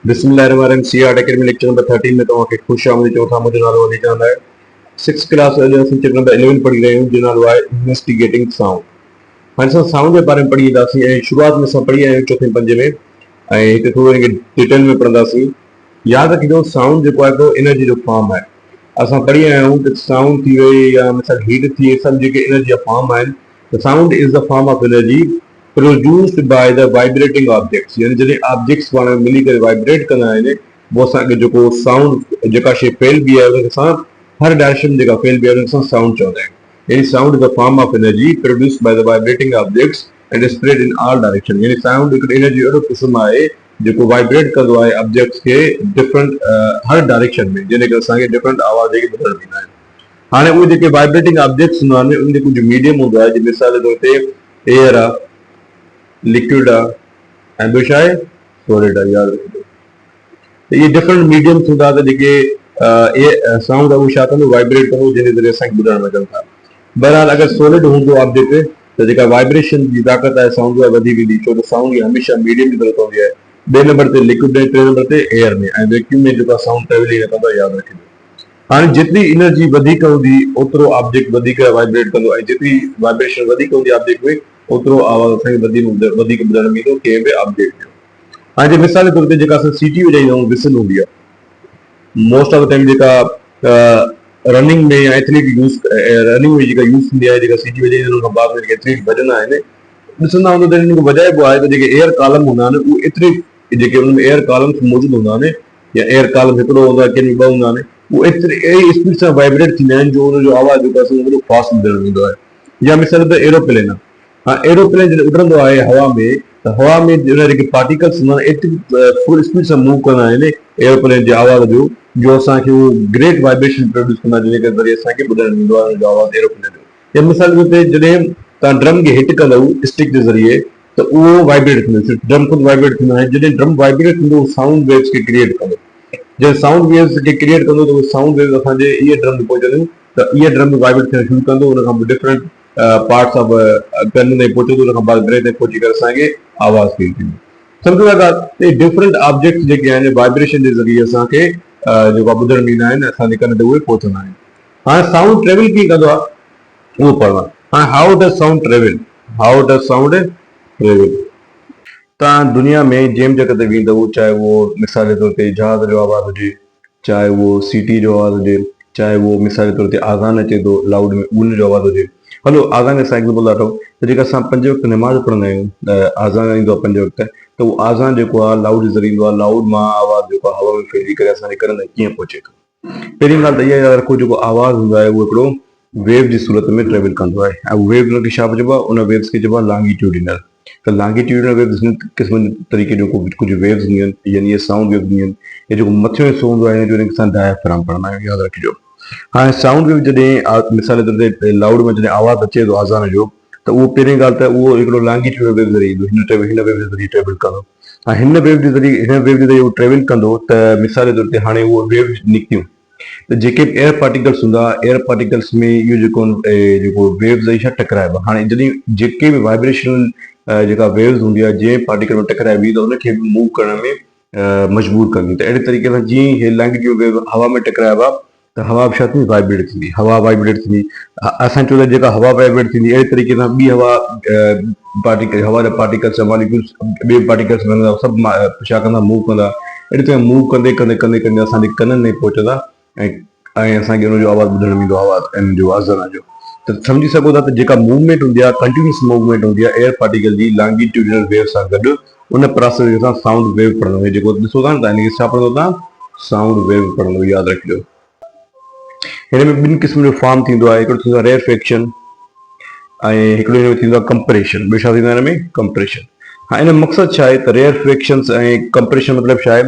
बिस्मिल्लाहिर्रहमानिर्रहीम C art academy lecture number 13 में तव्हांखे ख़ुशि आमदीद चऊं था। मुंहिंजो नालो अली जान आहे। 6th क्लास चैप्टर नंबर 11 पढ़ी रहिया आहियूं, जो नालो आहे इन्वेस्टिगेटिंग साउंड। हाणे असां साउंड जे बारे में पढ़ी ईंदासीं ऐं शुरूआत में असां पढ़ी आया आहियूं चौथे पंजे में, ऐं हिते थोरो हिनखे डिटेल में पढ़ंदासीं। यादि रखिजो, साउंड जेको आहे हिकु एनर्जी जो फॉर्म आहे। असां पढ़ी आया आहियूं त साउंड थी वई या मिसाल हीट थी, सभु जेके एनर्जी जा फॉर्म आहिनि। त sound is the form of energy produced by the vibrating objects, यानी जॾहिं ऑब्जेक्ट्स पाण में मिली करे वाइब्रेट कंदा आहिनि, वो असांखे जेको साउंड जेका शइ फैल बि आहे उनखे असां हर डायरेक्शन जेका फैल बि आहे उनखे असां साउंड चवंदा आहियूं। यानी sound is the form of energy produced by the vibrating objects and spread in all direction. यानी साउंड हिकु एनर्जी अहिड़ो क़िस्म आहे जेको वाइब्रेट कंदो आहे ऑब्जेक्ट्स खे डिफरेंट हर डायरेक्शन में, जंहिंजे करे असांखे डिफरेंट आवाज़ जेके ॿुधण ईंदा आहिनि। हाणे उहे जेके वाइब्रेटिंग ऑब्जेक्ट्स हूंदा आहिनि उन जो कुझु मीडियम हूंदो आहे, जीअं मिसाल जे तौर ते एयर आहे, लिक्विड आहे, ऐं ॿियो छा आहे सॉलिड आहे। यादि रखिजो त इहे डिफरेंट मीडियम्स हूंदा त जेके साउंड आहे उहो छा कंदो, वाइब्रेट कंदो, जंहिंजे ज़रिए असांखे ॿुधण में अचनि था। बहरहाल अगरि सॉलिड हूंदो ऑब्जेक्ट त जेका वाइब्रेशन जी ताक़त आहे साउंड उहा वधी वेंदी, छो त साउंड जी हमेशह मीडियम जी ज़रूरत हूंदी आहे। ॿिए नंबर ते लिक्विड में, टे नंबर ते एयर में, ऐं वैक्यूम में जेका साउंड ट्रेवल ई न कंदो। यादि रखिजो, हाणे जेतिरी एनर्जी वधीक हूंदी ओतिरो ऑब्जेक्ट वधीक वाइब्रेट कंदो, ऐं जेतिरी वाइब्रेशन वधीक हूंदी ऑब्जेक्ट में ओतिरो आवाज़ असांखे वधीक ॿुधण में ईंदो कंहिं बि ऑब्जेक्ट जो। हाणे जे मिसाल जे तौर ते जेका असां सीटी वॼाईंदा आहियूं, विसल हूंदी आहे मोस्ट ऑफ द टाइम, जेका रनिंग में या एथलीट यूज़ रनिंग में जेका यूज़ थींदी आहे, जेका सीटी वॼाईंदा आहिनि उन खां बाद में जेके एथलीट भॼंदा आहिनि, ॾिसंदा हूंदो त हिनखे वॼाइबो आहे त जेके एयर कॉलम हूंदा आहिनि उहे एतिरे जेके हुन में एयर कॉलम्स मौजूदु हूंदा आहिनि, या एयर कॉलम हिकिड़ो हूंदो आहे कंहिं ॿ हूंदा आहिनि, वो एतिरी अहिड़ी स्पीड सां वाइब्रेट थींदा आहिनि जो उनजो आवाज़ जेको आहे वॾो फास्ट ॿुधण ईंदो आहे। या मिसाल त एरोप्लेन आहे, हाँ एरोप्लेन जॾहिं उड़ंदो आहे हवा में, त हवा में जेके पार्टिकल्स हूंदा आहिनि एतिरी फुल स्पीड सां मूव कंदा आहिनि एरोप्लेन जे आवाज़ जो असांखे उहो ग्रेट वाइब्रेशन प्रोड्यूस कंदा आहिनि, जंहिंजे ज़रिए असांखे ॿुधण ईंदो आहे उनजो आवाज़ एरोप्लेन जो। या मिसाल जे तौर ते जॾहिं तव्हां ड्रम खे हिट कंदव स्टिक जे ज़रिए त उहो वाइब्रेट थींदो, ड्रम ख़ुदि वाइब्रेट थींदो आहे। जॾहिं ड्रम वाइब्रेट थींदो साउंड वेव्स खे क्रिएट कंदो, जॾहिं साउंड वेव्स खे क्रिएट कंदो त उहे साउंड वेव्स असांजे ईयर ड्रम में पहुचंदियूं, त ईयर ड्रम में वाइब्रेट थियणु शुरू कंदो, उन खां पोइ डिफरेंट पार्ट्स ऑफ कन ताईं पहुचंदो, उन खां बाद ब्रेन ताईं पहुची करे असांखे आवाज़ फील थींदी। सम्झो था ॻाल्हि, डिफरेंट ऑब्जेक्ट्स जेके आहिनि वाइब्रेशन जे ज़रिए असांखे जेका ॿुधण में ईंदा आहिनि, असांजे कन ते उहे पहुचंदा आहिनि। हाणे साउंड ट्रेवल कीअं कंदो आहे उहो पढ़णो आहे। हाणे how does sound travel, how does sound travel. तव्हां दुनिया में जंहिं जॻह ते वेंदव, चाहे उहो मिसाल जे तौर ते जहाज़ जो आवाज़ हुजे, चाहे उहो सीटी जो आवाज़ हुजे, चाहे उहो मिसाल जे तौर ते आज़ान अचे थो लाउड में उन जो आवाज़ हुजे। हलो आज़ान असां एग्ज़ाम्पल था वठूं त जेका असां 5 वक़्त नमाज़ पढ़ंदा आहियूं, आज़ान ईंदो आहे 5 वक़्त, त उहो आज़ान जेको आहे लाउड जे ज़रिए ईंदो आहे। लाउड मां आवाज़ जेको आहे हवा में फैलिजी करे असांजे कन ताईं कीअं पहुचे थो। पहिरीं ॻाल्हि त इहा यादि रखो, जेको आवाज़ हूंदो आहे उहो हिकिड़ो वेव जी सूरत में ट्रेवल कंदो आहे, ऐं वेव उनखे छा चइबो आहे, उन वेव्स खे चइबो आहे लॉन्गिट्यूडिनल। त लॉन्गिट्यूडिनल वेव्स हिन क़िस्म तरीक़े जो कुझु वेव्स हूंदियूं आहिनि, यानी इहे साउंड वेव्स हूंदियूं आहिनि। हे जेको मथियों हिसो हूंदो आहे जो हिनखे असां डायफ्राम पढ़ंदा आहियूं, यादि रखिजो। हाणे साउंड वेव जॾहिं मिसाल जे तौर ते लाउड में जॾहिं आवाज़ अचे थो आज़ान जो, त उहो पहिरीं ॻाल्हि त उहो हिकिड़ो लॉन्गिट्यूडिनल वेव ज़रिए ईंदो, हिन वेव जे ज़रिए ट्रेवल कंदो। ऐं हिन वेव जे ज़रिए उहो ट्रेवल कंदो त मिसाल जे तौर ते हाणे उहो वेव निकितियूं त जेके एयर पार्टिकल्स हूंदा, एयर पार्टिकल्स में इहो जेको वेव्स आहे छा टकराइबो। हाणे जॾहिं जेके बि वाइब्रेशनल जेका वेव्स हूंदी आहे जंहिं पार्टिकल में टकराइबी त उनखे मूव करण में मजबूर कंदी। त अहिड़े तरीक़े सां जीअं ई लॉन्गिट्यूड वेव हवा में टकराइबा त हवा बि छा थींदी, वाइब्रेट थींदी, हवा वाइब्रेट थींदी। असां चऊं था जेका हवा वाइब्रेट थींदी, अहिड़े तरीक़े सां ॿी हवा पार्टिकल, हवा जा पार्टिकल्स मॉलिक्यूल्स ॿिए पार्टिकल्स सभु छा कंदा, मूव कंदा। अहिड़ी तरह मूव कंदे कंदे कंदे कंदे असांजे कननि में पहुचंदा, ऐं असांखे हुनजो आवाज़ ॿुधण में ईंदो, आवाज़ ऐं जो आज़ान जो। त सम्झी सघो था त जेका मूवमेंट हूंदी आहे, कंटिन्यूस मूवमेंट हूंदी आहे एयर पार्टिकल जी लॉन्गिट्यूडिनल वेव सां गॾु, उन प्रोसेस खे असां साउंड वेव पढ़ंदो। जेको ॾिसो था न तव्हां, हिनखे छा पढ़ंदो तव्हां, साउंड वेव पढ़ंदो, यादि रखिजो। हिन में 2 क़िस्म जो फॉर्म थींदो आहे, हिकिड़ो थींदो आहे रेयरफेक्शन ऐं हिकिड़ो हिन में थींदो आहे कंप्रेशन। ॿियो छा थींदो आहे हिन में, कंप्रेशन। हाँ, इन मक़सदु छा आहे त रेयरफेक्शन्स ऐं कंप्रेशन मतिलबु छा आहे,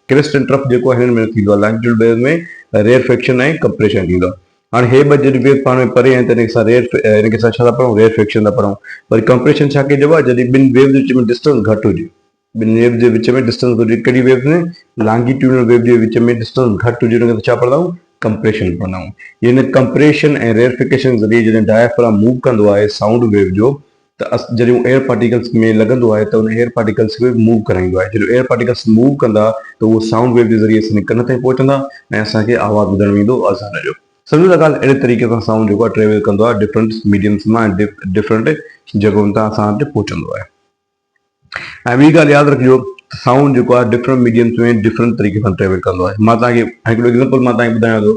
क्रिस्ट एंड ट्रफ जेको आहे हिननि में थींदो आहे, लॉन्गिट्यूड वेव में रेयरफेक्शन ऐं कंप्रेशन थींदो आहे। हाणे हे ॿ जॾहिं वेव पाण में परे आहिनि त हिनखे असां छा था पढ़ूं, रेयरफेक्शन था पढ़ूं। वरी कंप्रेशन छा कजे आहे, जॾहिं ॿिनि वेव जे विच में डिस्टेंस घटि हुजे, ॿिनि वेव जे विच में डिस्टेंस हुजे, कहिड़ी वेव में, लॉन्गिट्यूडनल वेव जे विच में डिस्टेंस घटि हुजे, हुनखे छा पढ़ंदा आहियूं, कंप्रेशन पढ़ंदा आहियूं। हिन कंप्रेशन ऐं रेयरफिकेशन ज़रिए जॾहिं डायफ्राम मूव कंदो आहे साउंड वेव जो, त जॾहिं एयर पार्टिकल्स में लॻंदो आहे त उन एयर पार्टिकल्स खे मूव कराईंदो आहे। जॾहिं एयर पार्टिकल्स मूव कंदा त उहो साउंड वेव जे ज़रिए असांजे कन ताईं पहुचंदा ऐं असांखे आवाज़ ॿुधण में ईंदो अज़ान जो। सम्झो था ॻाल्हि, अहिड़े तरीक़े सां साउंड जेको आहे ट्रेवल कंदो आहे डिफरेंट मीडियम्स मां ऐं डिफरेंट जॻहुनि तां असां वटि पहुचंदो आहे। ऐं ॿी ॻाल्हि यादि रखिजो, साउंड जेको आहे डिफरेंट मीडियम्स में डिफरेंट तरीक़े सां ट्रेवल कंदो आहे। मां तव्हांखे हिकिड़ो एग्ज़ाम्पल मां तव्हांखे ॿुधायां थो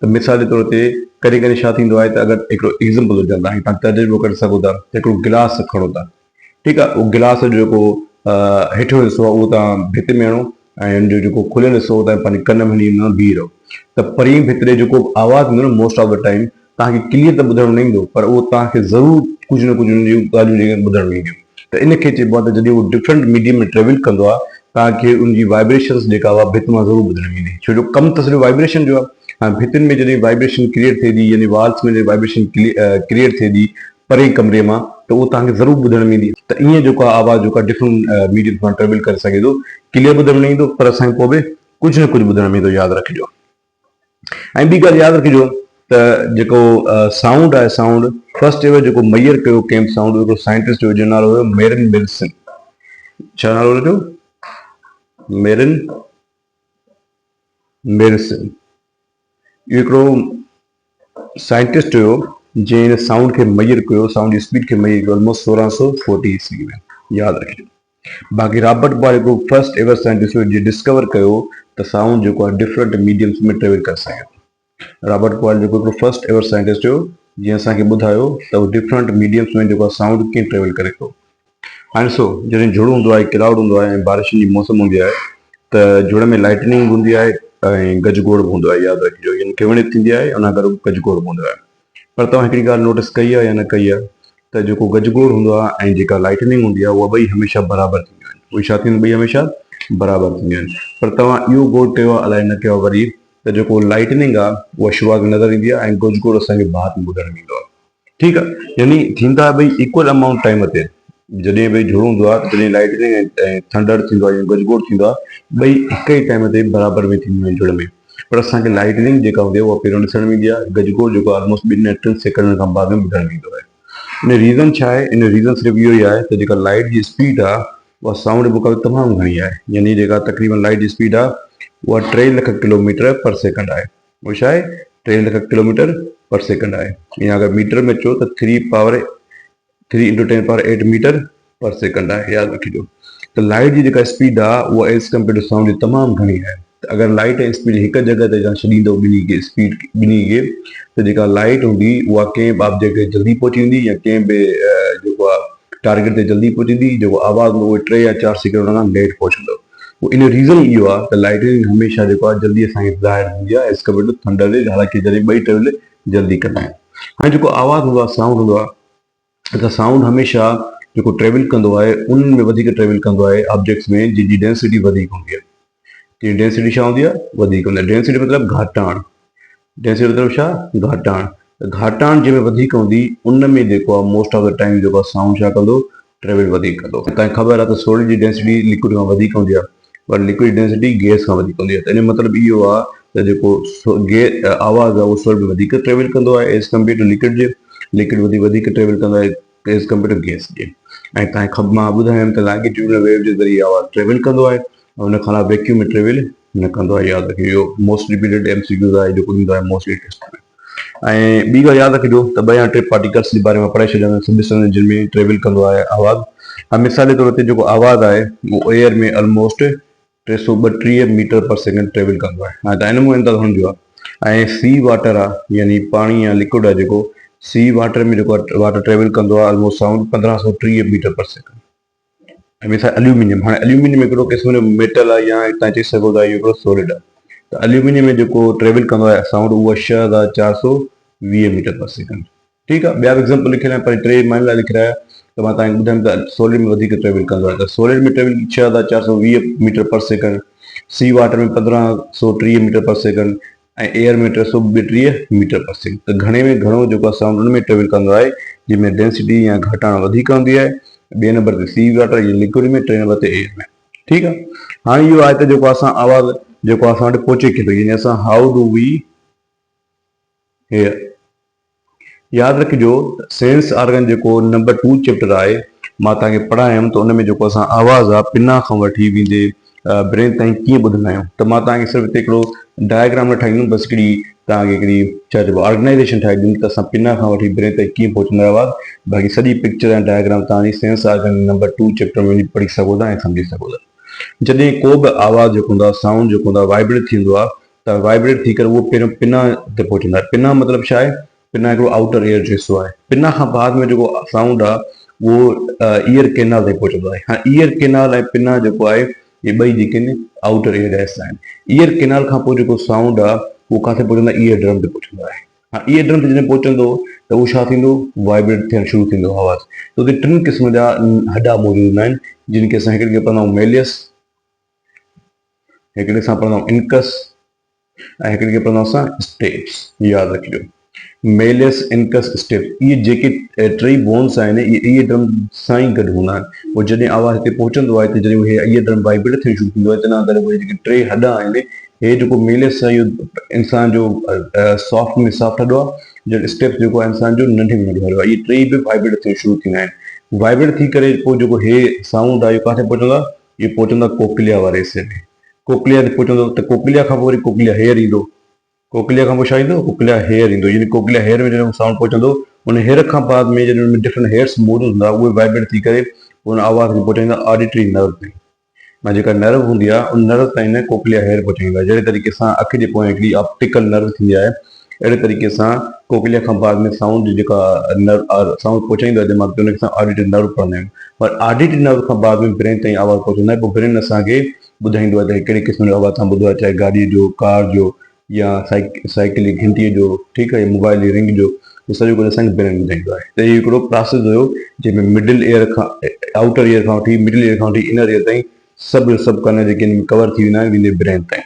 त मिसाल जे तौर ते कॾहिं कॾहिं छा थींदो आहे त अगरि हिकिड़ो एग्ज़ाम्पल हुजंदा ऐं तव्हां तजुर्बो करे सघो था, हिकिड़ो गिलास खणो था, ठीकु आहे, उहो गिलास जो जेको हेठियों हिसो आहे उहो तव्हां भित में हणो ऐं हुनजो जेको खुलियल हिसो तव्हां पंहिंजे कन में हणी बीही रहो, त परीं भितरे जेको आवाज़ ईंदो न मोस्ट ऑफ द टाइम तव्हांखे क्लियर त ॿुधण न ईंदो, पर उहो तव्हांखे ज़रूरु कुझु न कुझु हुन जूं ॻाल्हियूं जेके ॿुधण में ईंदियूं। त इन खे चइबो आहे त जॾहिं उहो डिफरेंट मीडियम में ट्रेवल कंदो आहे तव्हांखे उनजी वाइब्रेशन्स जेका आहे भित मां ज़रूरु ॿुधण में ईंदी, छो जो कमु त सिर्फ़ु वाइब्रेशन जो आहे। हाणे भितियुनि में जॾहिं वाइब्रेशन क्रिएट थिए थी, यानी वॉल्स में जॾहिं वाइब्रेशन क्रिएट थिए थी परे कमरे मां, त उहो तव्हांखे ज़रूरु ॿुधण में ईंदी। त ईअं जेको आहे आवाज़ जेको आहे डिफरेंट मीडियम मां ट्रेवल करे सघे थो, क्लियर ॿुधण में ईंदो, पर असांखे पोइ बि कुझु न कुझु ॿुधण में ईंदो, यादि रखिजो। ऐं ॿी ॻाल्हि यादि रखिजो त जेको साउंड आहे, साउंड फर्स्ट एवर जेको मैयर कयो कंहिं साउंड, हिकिड़ो साइंटिस्ट जो नालो हुयो मेरिन विल्सन। छा नालो हुयो? Marine Wilson. इहो हिकिड़ो साइंटिस्ट हुयो जंहिं हिन साउंड खे मैयर कयो, साउंड जी स्पीड खे मैयर कयो ऑलमोस्ट 1640 ईस्वी में, यादि रखिजो। बाक़ी रॉबर्ट बॉयल हिकिड़ो फर्स्ट एवर साइंटिस्ट हुयो जंहिं डिस्कवर कयो त साउंड जेको आहे डिफरेंट मीडियम्स में ट्रेवल करे सघे थो। रॉबर्ट बॉयल जेको हिकिड़ो फर्स्ट एवर साइंटिस्ट हुयो जंहिं असांखे ॿुधायो त उहो डिफरेंट मीडियम्स में जेको आहे साउंड कीअं ट्रेवल करे थो। हाणे ॾिसो, जॾहिं झुड़ हूंदो आहे, क्लाउड हूंदो आहे ऐं बारिश जी मौसम हूंदी आहे त झुड़ में लाइटनिंग हूंदी आहे ऐं गजगोड़ बि हूंदो आहे, यादि रखिजो, यानी किवणित थींदी आहे उन करे गजगोड़ बि हूंदो आहे। पर तव्हां हिकिड़ी ॻाल्हि नोटिस कई आहे या न कई आहे त जेको गजगोड़ हूंदो आहे ऐं जेका लाइटनिंग हूंदी आहे उहा ॿई हमेशह बराबरि थींदियूं आहिनि। उहे छा थींदियूं? ॿई हमेशह बराबरि थींदियूं आहिनि। पर तव्हां इहो गौर कयो आहे, अलाए न कयो आहे वरी, त जेको लाइटनिंग आहे उहा शुरूआत में नज़र ईंदी आहे ऐं गजगोड़ असांखे बाद में ॿुधण में ईंदो आहे, ठीकु आहे। यानी थींदा ॿई इक्वल अमाउंट टाइम ते। जॾहिं भई झुड़ हूंदो आहे, जॾहिं लाइटनिंग ऐं थंडर थींदो आहे या गजगोड़ थींदो आहे, ॿई हिक ई टाइम ते बराबरि में थींदियूं आहिनि झुड़ में। पर असांखे लाइटनिंग जेका हूंदी आहे उहा पहिरियों ॾिसण में ईंदी आहे, गजगोड़ जेको ऑलमोस्ट 2 या 3 सेकंड खां बाद में ॿुधण में ईंदो आहे। इन रीज़न छा आहे? इन रीज़न सिर्फ़ु इहो ई आहे त जेका लाइट जी स्पीड आहे उहा साउंड जे मुक़ाबिले तमामु घणी आहे। यानी जेका तक़रीबन लाइट जी स्पीड आहे उहा 3 लख किलोमीटर पर सेकंड आहे। उहा छा आहे? 3 लख किलोमीटर पर सेकंड आहे। या अगरि मीटर में चओ त 3 × 10⁸ मीटर पर सेकंड आहे, यादि रखिजो। त लाइट जी जेका स्पीड आहे उहा एज़ कम्पेयर टू साउंड जी तमामु घणी आहे। त अगरि लाइट ऐं स्पीड हिकु जॻह ते तव्हां छॾींदो ॿिन्ही खे, त जेका लाइट हूंदी उहा कंहिं बि ऑब्जेक्ट ते जल्दी पहुची वेंदी या कंहिं बि जेको आहे टारगेट ते जल्दी पहुचंदी। जेको आवाज़ हूंदो उहो 3 या 4 सेकंड खां लेट पहुचंदो। इन रीज़न इहो आहे त लाइटनिंग हमेशह जेको आहे जल्दी असांखे ज़ाहिर थींदी आहे एज़ कम्पेयर टू थंडर ते, हालांकि जॾहिं ॿई ट्रेवल जल्दी कंदा आहिनि। हाणे जेको आवाज़ हूंदो आहे, साउंड हूंदो आहे, त साउंड हमेशह जेको ट्रेवल कंदो आहे उन में वधीक ट्रेवल कंदो आहे ऑब्जेक्ट्स में जंहिंजी डेंसिटी वधीक हूंदी आहे। की डेंसिटी छा हूंदी आहे? वधीक हूंदी आहे। डेंसिटी मतिलबु घाटाण। डेंसिटी मतिलबु छा? घाटाण। घाटाण जंहिंमें वधीक हूंदी उन में जेको आहे मोस्ट ऑफ द टाइम जेको आहे साउंड छा कंदो? ट्रेवल वधीक कंदो। तव्हांखे ख़बर आहे त सॉलिड जी डेंसिटी लिक्विड खां वधीक हूंदी आहे, पर लिक्विड डेंसिटी गैस खां वधीक हूंदी आहे। त इन मतिलबु इहो आहे त जेको आवाज़ आहे उहो सॉलिड में वधीक ट्रेवल कंदो आहे एज़ कम्पेयर टू लिक्विड जे। लिक्विड वधीक ट्रेवल कंदो आहे एज़ कम्पेयर टू गैस जे। ऐं तव्हांखे मां ॿुधायमि त लॉन्गिट्यूडनल वेव जे ज़रिए आवाज़ ट्रेवल कंदो आहे ऐं हुन खां वैक्यूम में ट्रेवल न कंदो आहे, यादि रखिजो। इहो मोस्ट रिपीटेड MCQs आहे जेको ईंदो आहे मोस्टली टेस्ट में। ऐं ॿी ॻाल्हि यादि रखिजो त 2 या 3 पार्टिकल्स जे बारे में पढ़ाए छॾियो जिन में ट्रेवल कंदो आहे आवाज़। हाणे मिसाल जे तौर ते जेको आवाज़ आहे उहो एयर में ऑलमोस्ट 332 मीटर पर सेकंड ट्रेवल कंदो आहे। हाणे तव्हां हिन में अंदाज़ो हणिजो आहे। ऐं सी वाटर आहे, यानी पाणी या लिक्विड आहे, जेको सी वाटर में जेको वाटर ट्रेवल कंदो आहे ऑलमोस्ट साउंड 1530 मीटर पर सेकंड। ऐं मिसाल एल्यूमिनियम, हाणे एल्यूमिनियम हिकिड़ो क़िस्म जो मेटल आहे या तव्हां चई सघो था इहो हिकिड़ो सॉलिड आहे। त एल्यूमिनियम में जेको ट्रेवल कंदो आहे साउंड उहा 6420 मीटर पर सेकंड, ठीकु आहे। ॿिया एग्ज़ाम्पल लिखियल आहे पर 3 माइल लाइ लिखिया आहे त मां तव्हांखे ॿुधायमि त सॉलिड में वधीक ट्रेवल कंदो आहे। त सॉलिड में ट्रेवल 6420 मीटर पर सेकंड, सी वाटर में 1530 मीटर पर सेकंड ऐं एयर में 332 मीटर पर सेकंड। त घणे में घणो जेको आहे साउंड उन में ट्रेवल कंदो आहे जंहिंमें डेंसिटी या घटाण वधीक हूंदी आहे। 2 नंबर ते सी वाटर या लिक्विड में, 3 नंबर ते एयर में, ठीकु आहे। हाणे इहो आहे त जेको असां आवाज़ जेको असां वटि पहुचे केतिरो, यानी असां हाउ डू वी हेयर, याद रखिजो सेंस ऑर्गन जो नंबर 2 चैप्टर है मां तव्हांखे पढ़ायमि त उन में जेको असां आवाज़ आहे पिना खां वठी वेंदे ब्रेन ताईं कीअं ॿुधंदा आहियूं त मां तव्हांखे सिर्फ़ु हिते हिकिड़ो डायग्राम न ठाहींदुमि बसि हिकिड़ी तव्हांखे हिकिड़ी छा चइबो ऑर्गेनाइज़ेशन ठाहे ॾींदुमि त असां पिना खां वठी ब्रेन ताईं कीअं पहुचंदा आवाज़ बाक़ी सॼी पिक्चर ऐं डायग्राम तव्हांजी सेंस ऑर्गन नंबर 2 चैप्टर में वञी पढ़ी सघो था ऐं सम्झी सघो था। जॾहिं को बि आवाज़ जेको हूंदो आहे साउंड जेको हूंदो आहे वाइब्रेट थींदो आहे त वाइब्रेट थी करे उहो पहिरियों पिना ते पहुचंदो आहे। पिना मतिलबु छा आहे? पिना हिकिड़ो आउटर एयर जो हिसो आहे। पिना खां बाद में जेको साउंड आहे उहो ईयर कैनाल ताईं पहुचंदो आहे। हाणे ईयर कैनाल ऐं पिना जेको आहे इहे ॿई जेके आहिनि आउटर एयर जा हिसा आहिनि। ईयर कैनाल खां पोइ जेको साउंड आहे उहो किथे पहुचंदो आहे? ईयर ड्रम ते पहुचंदो आहे। हाँ ईयर ड्रम ते जॾहिं पहुचंदो त उहो छा थींदो? वाइब्रेट थियणु शुरू थींदो आवाज़। त उते टिनि क़िस्म जा हॾा मौजूदु हूंदा आहिनि जिन खे असां हिकिड़े खे पढ़ंदा आहियूं मेलियस, हिकिड़े सां पढ़ंदा आहियूं इनकस ऐं हिकिड़े खे पढ़ंदा आहियूं असां स्टेप्स। यादि रखिजो मेलियस, इनकस, स्टेप्स इहे जेके टई बोन्स आहिनि इहे ईयर ड्रम सां ई गॾु हूंदा आहिनि। पोइ जॾहिं आवाज़ हिते पहुचंदो आहे त जॾहिं उहे ईयर ड्रम वाइब्रेट थियणु शुरू थींदो आहे त न करे उहे जेके टे हॾा आहिनि हे जेको मेलियस आहे इहो इंसान जो सॉफ्ट में सॉफ्ट हॾो आहे। जॾहिं स्टेप्स जेको आहे इंसान जो नंढे में नंढो हॾो आहे। इहे टई बि वाइब्रेट थियणु शुरू थींदा आहिनि। वाइब्रेट थी करे पोइ जेको हे साउंड आहे इहो किथे पहुचंदो आहे? इहो पहुचंदो आहे कोक्लिया वारे हिसे में। कोक्लिया ते पहुचंदो त कोक्लिया खां पोइ वरी कोक्लिया हेयर ईंदो। कोक्लिया खां पोइ छा ईंदो? कोक्लिया हेयर ईंदो। यानी कोक्लिया हेयर में जॾहिं साउंड पहुचंदो उन हेयर खां बाद में जॾहिं उनमें डिफरेंट हेयर्स मौजूदु हूंदा उहे वाइब्रेट थी करे उन आवाज़ खे पहुचाईंदा ऑडिटरी नर्व ताईं। मां जेका नर्व हूंदी आहे उन नर्व ताईं न कोक्लिया हेयर पहुचाईंदा। जहिड़े तरीक़े सां अखि जे पोयां हिकिड़ी ऑप्टिकल नर्व थींदी आहे अहिड़े तरीक़े सां कोक्लिया खां बाद में साउंड जेका नर्व साउंड पहुचाईंदो आहे दिमाग़ ते उनखे असां ऑडिटरी नर्व पढ़ंदा आहियूं। पर ऑडिटरी नर्व खां बाद में ब्रेन ताईं आवाज़ पहुचंदा आहे। पोइ ब्रेन असांखे ॿुधाईंदो आहे त कहिड़े क़िस्म जो आवाज़ तव्हां ॿुधो आहे, चाहे गाॾी जो, कार जो या साइकिल जी घंटीअ जो, ठीकु आहे, मोबाइल जी रिंग जो, इहो सॼो कुझु असांखे ब्रेन ॿुधाईंदो आहे। त इहो हिकिड़ो प्रोसेस हुयो जंहिंमें मिडिल ईयर खां आउटर ईयर खां वठी मिडिल ईयर खां वठी इनर ईयर ताईं सभु कन जेके हिन में कवर थी वेंदा आहिनि वेंदे ब्रेन ताईं।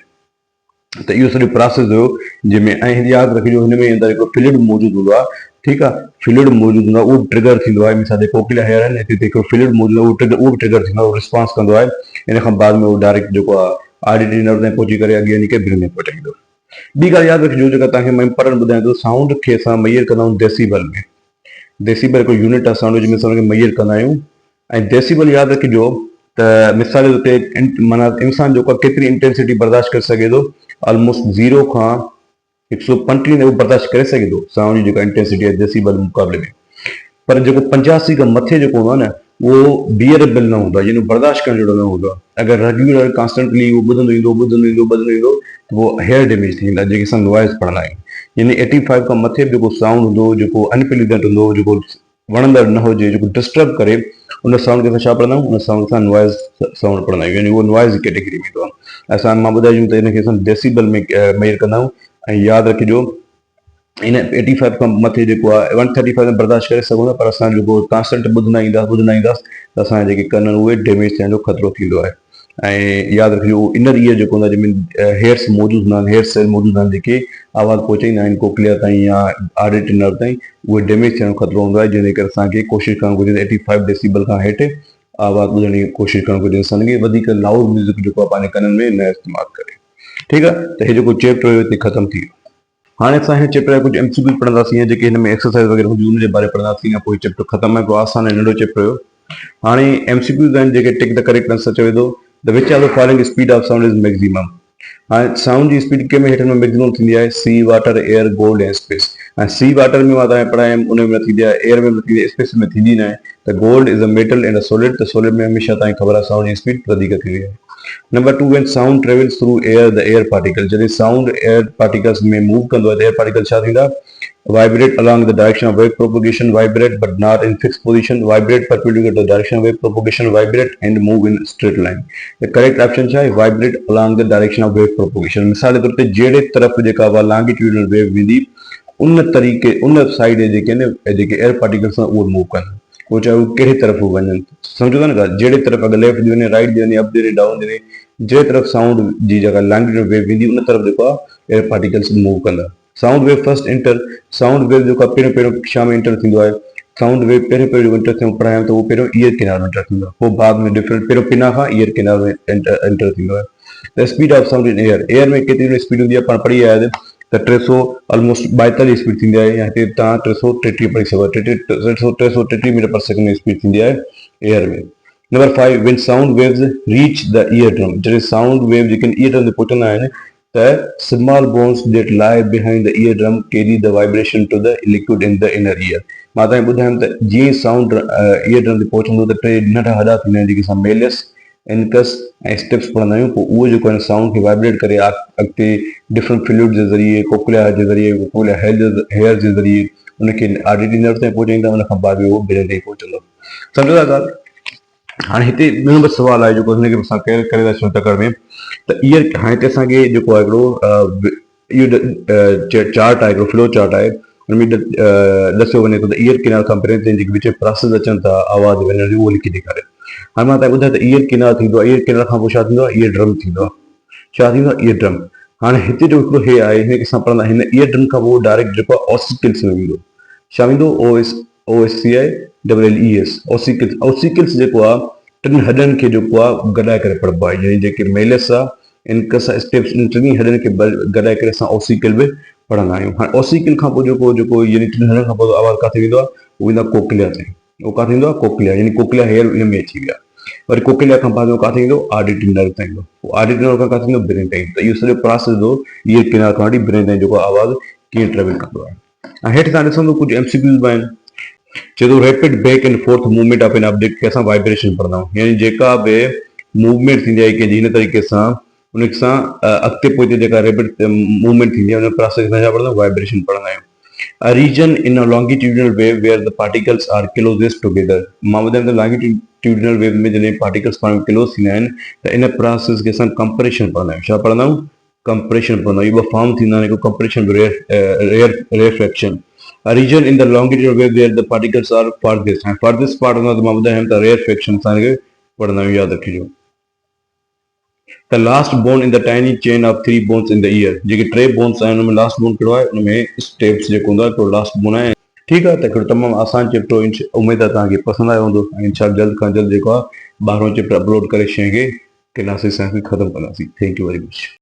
त इहो सॼो प्रोसेस हुयो जंहिंमें ऐं यादि रखिजो हिन में अंदरि हिकिड़ो फ्लूइड मौजूदु हूंदो आहे। ठीकु आहे, फ्लूइड मौजूदु हूंदो आहे उहो ट्रिगर थींदो आहे। मिसाल कोक्लिया हेयर आहिनि हिते हिकिड़ो फ्लूइड मौजूदु आहे उहो बि ट्रिगर थींदो आहे, उहो रिस्पॉन्स कंदो आहे। इन खां बाद में उहो डायरेक्ट जेको आहे ऑडिटरी नर्व ताईं पहुची करे अॻियां वञी करे ब्रेन में पहुचाईंदो। ॿी ॻाल्हि यादि रखिजो जेका तव्हांखे मां पढ़णु ॿुधायां थो, साउंड खे असां मेजर कंदा आहियूं डेसिबल में। डेसिबल हिकिड़ो यूनिट आहे साउंड जंहिंमें असां हुनखे मेजर कंदा आहियूं। ऐं डेसिबल यादि रखिजो त मिसाल जे ते माना इंसान जेको आहे केतिरी इंटेंसिटी बर्दाश्त करे सघे थो, ऑलमोस्ट 0 खां 135 उहो बर्दाश्त करे सघे थो साउंड जी जेका इंटेंसिटी आहे डेसिबल मुक़ाबले में। पर जेको 85 खां मथे जेको हूंदो आहे न उहो बियरेबल न हूंदो आहे, यानी बर्दाश्त करण जहिड़ो न हूंदो आहे। अगरि रेगुलर कॉन्स्टेंटली उहो ॿुधंदो ईंदो त उहो हेयर डैमेज थी वेंदा जेके असां नॉइज़ पढ़ंदा आहियूं। यानी 85 खां मथे जेको साउंड हूंदो, जेको अनप्लीजेंट हूंदो, जेको वणंदड़ न हुजे, जेको डिस्टर्ब करे, उन साउंड खे असां छा पढ़ंदा आहियूं? उन साउंड सां नॉइज़ साउंड पढ़ंदा आहियूं, यानी उहो नॉइज़ जी कैटेगरी में ईंदो आहे। असां मां ॿुधायूं त हिनखे असां डेसिबल में मेजर कंदा आहियूं। ऐं यादि रखिजो इन 85 खां मथे जेको आहे 135 में बर्दाश्त करे सघूं था, पर असां जेको कॉन्स्टेंट ॿुधंदा ईंदासीं त असांजा जेके कन उहे डैमेज थियण जो ख़तरो थींदो आहे। ऐं यादि रखिजो इनर ईयर जेको हूंदो आहे जंहिंमें हेयर्स मौजूदु हूंदा आहिनि, हेयर सेल मौजूदु आहिनि जेके आवाज़ पहुचाईंदा आहिनि कोक्लिया ताईं या ऑडिटरी नर्व ताईं, उहे डैमेज थियण जो ख़तरो हूंदो आहे। जंहिंजे करे असांखे कोशिशि करणु घुरिजे 85 डेसिबल खां हेठि आवाज़ ॿुधण जी कोशिशि करणु घुरिजे। असांखे वधीक लाउड म्यूज़िक जेको आहे पंहिंजे कननि में न इस्तेमालु करे। ठीकु आहे, त हे जेको चैप्टर हुयो हिते ख़तमु थी वियो। हाणे असां हिन चैप्टर जा कुझु एमसीक्यू पढ़ंदासीं जेके हिन में एक्सरसाइज वग़ैरह हूंदियूं उन जे बारे में पढ़ंदासीं। या पोइ चैप्टर ख़तमु आहे, हिकिड़ो आसान ऐं नंढो चैप्टर हुयो। हाणे एमसीक्यूज़ आहिनि जेके टिक द करेक्ट आंसर चवे थो। The which of the following speed of sound is maximum. हाणे साउंड जी स्पीड कंहिंमें हेठि में मैक्सिमम थींदी आहे? सी, वाटर, एयर, गोल्ड ऐं स्पेस। ऐं सी वाटर में मां तव्हांखे पढ़ायमि उन में न थींदी आहे, एयर में न थींदी आहे, स्पेस में थींदी न आहे। त gold is a metal and a solid. त सॉलिड में हमेशह तव्हांखे ख़बर आहे साउंड जी स्पीड वधीक थींदी आहे। Number 2, when sound travels through air the air particle. जॾहिं साउंड एयर पार्टिकल्स में मूव कंदो आहे त एयर पार्टिकल छा थींदा? vibrate along the direction of wave propagation, vibrate but not in fixed position, vibrate perpendicular to the direction of wave propagation, vibrate and move in straight line. The correct option है vibrate along the direction of wave propagation. मिसाल के तौर पे जेड़े तरफ जेका longitudinal wave वेंदी उन तरीके उन साइड जेके ने जेके एयर पार्टिकल्स वो मूव कनि, वो चाहे वो कहिड़े तरफ़ वञनि। सम्झो था न, जहिड़े तरफ़ अगरि लेफ्ट दी वञे, राइट दी वञे, अप दी वञे, डाउन दी वञे, जहिड़े तरफ़ साउंड जी जगह लॉन्गिट्यूडनल वेव वेंदी उन तरफ़ जेको आहे एयर पार्टिकल्स मूव कंदा। Sound wave first inter, sound wave जेको पहिरियों पहिरियों कक्षा में इंटर थींदो आहे। साउंड वेव पहिरियों पहिरियों इंटर थियूं पढ़ायूं त उहो पहिरियों ईयर कैनाल में इंटर थींदो आहे, पोइ बाद में डिफरेंट पहिरियों पिना खां ईयर कैनाल में इंटर थींदो आहे। The speed of sound in air, air में केतिरी स्पीड हूंदी आहे पाण पढ़ी आया आहिनि। त 300 ऑलमोस्ट 42 स्पीड थींदी आहे, या हिते तव्हां 333 पढ़ी सघो, 333 मीटर पर सेकंड में स्पीड थींदी आहे एयर में। Number 5, when sound waves reach the eardrum, जॾहिं साउंड वेव जेके ईयर ड्रम ते पहुचंदा आहिनि त small bones that lie behind the eardrum carry the vibration to the liquid in the inner ear। मां तव्हांखे ॿुधायमि त जीअं साउंड ईयर ड्रम ते पहुचंदो त टे नंढा हॾा थींदा आहिनि जेके असां मेलियस, इनकस ऐं स्टेप्स पढ़ंदा आहियूं, पोइ उहो जेको आहे साउंड खे वाइब्रेट करे अॻिते डिफरेंट फ्लूइड जे ज़रिए, कोक्लिया जे ज़रिए, कोक्लिया हेयर जे ज़रिए उनखे ऑडिटरी नर्व ताईं पहुचाईंदा, उन खां बाद उहो ब्रेन ताईं पहुचंदो। सम्झो था ॻाल्हि? हाणे हिते ॿियो नंबर सुवाल आहे जेको हिनखे असां करे था छॾूं तकड़ में, त ईयर हाणे हिते असांखे जेको आहे हिकिड़ो इहो चार्ट आहे, हिकिड़ो फ्लो चार्ट आहे, हुनमें दसियो वञे थो त ईयर किनार खां पहिरियों ताईं जेके विच में प्रोसेस अचनि था आवाज़ वञण जी, उहो लिखी ॾेखारे। हाणे मां तव्हांखे ॿुधायां त ईयर किनार थींदो आहे, ईयर किनार खां पोइ छा थींदो आहे, ईयर ड्रम थींदो आहे। छा थींदो आहे? Ear drum. हाणे हिते जो हिकिड़ो हे आहे, हिनखे असां पढ़ंदा, हिन ईयर ड्रम खां पोइ डायरेक्ट जेको आहे ऑसिकल्स में वेंदो। छा वेंदो? OSCILLES, ossicles. ऑसिकल्स जेको आहे टिनि हॾनि खे जेको आहे गॾाए करे पढ़िबो आहे, यानी जेके मेलिस आहे, इनकस आहे, स्टेप्स, इन टिनी हॾनि खे गॾाए करे असां ऑसिकल बि पढ़ंदा आहियूं। हाणे ऑसिकल खां पोइ जेको यानी टिनि हॾनि खां पोइ आवाज़ किथे वेंदो आहे? उहो वेंदो आहे कोक्लिया ताईं। उहो किथे ईंदो आहे? कोक्लिया, यानी कोक्लिया हेयर इन में अची विया। वरी कोक्लिया खां बाद किथे ईंदो? ऑडिटरी नर्व ताईं ईंदो। पोइ ऑडिटरी नर्व खां किथे ईंदो? ब्रेन ताईं। त इहो सॼो प्रोसेस जो ईयर किनार खां वठी ब्रेन ताईं जेको आवाज़ कीअं ट्रेवल कंदो आहे। ऐं हेठि तव्हां ॾिसंदो कुझु MCQs बि आहिनि। चए थो rapid back and fourth movement of an object खे असां वाइब्रेशन पढ़ंदा आहियूं, यानी जेका बि मूवमेंट थींदी आहे कंहिंजी हिन तरीक़े सां उन सां अॻिते पोइ जेका रैपिड मूवमेंट थींदी आहे उन प्रोसेस खे छा पढ़ंदा आहियूं? वाइब्रेशन पढ़ंदा आहियूं। A region in a longitudinal wave where the particles are closest together, मां ॿुधायां त longitudinal wave में जॾहिं particles पाण में क्लोज थींदा आहिनि त इन प्रोसेस खे असां कंप्रेशन पढ़ंदा आहियूं। छा पढ़ंदा आहियूं? कंप्रेशन पढ़ंदा आहियूं। ॿ फॉर्म थींदा आहिनि, हिकु compression, rarefaction. A region in the longitudinal wave where the particles are farthest, हाणे farthest part हूंदो आहे त मां ॿुधायां त रेयरफेक्शन असांखे पढ़ंदा आहियूं, यादि रखिजो। The last bone in the tiny chain of 3 bones in the ear, जेके 3 बोन्स आहिनि उनमें लास्ट बोन कहिड़ो आहे? उनमें स्टेप्स जेको हूंदो आहे हिकिड़ो लास्ट बोन आहे। ठीकु आहे, त हिकिड़ो तमामु आसान चैप्टर, उमेद आहे तव्हांखे पसंदि आयो हूंदो ऐं इनशाअल्लाह जल्द खां जल्द जेको आहे 12हों चैप्टर अपलोड करे शइ खे क्लासिस खे ख़तमु कंदासीं। Thank U very much.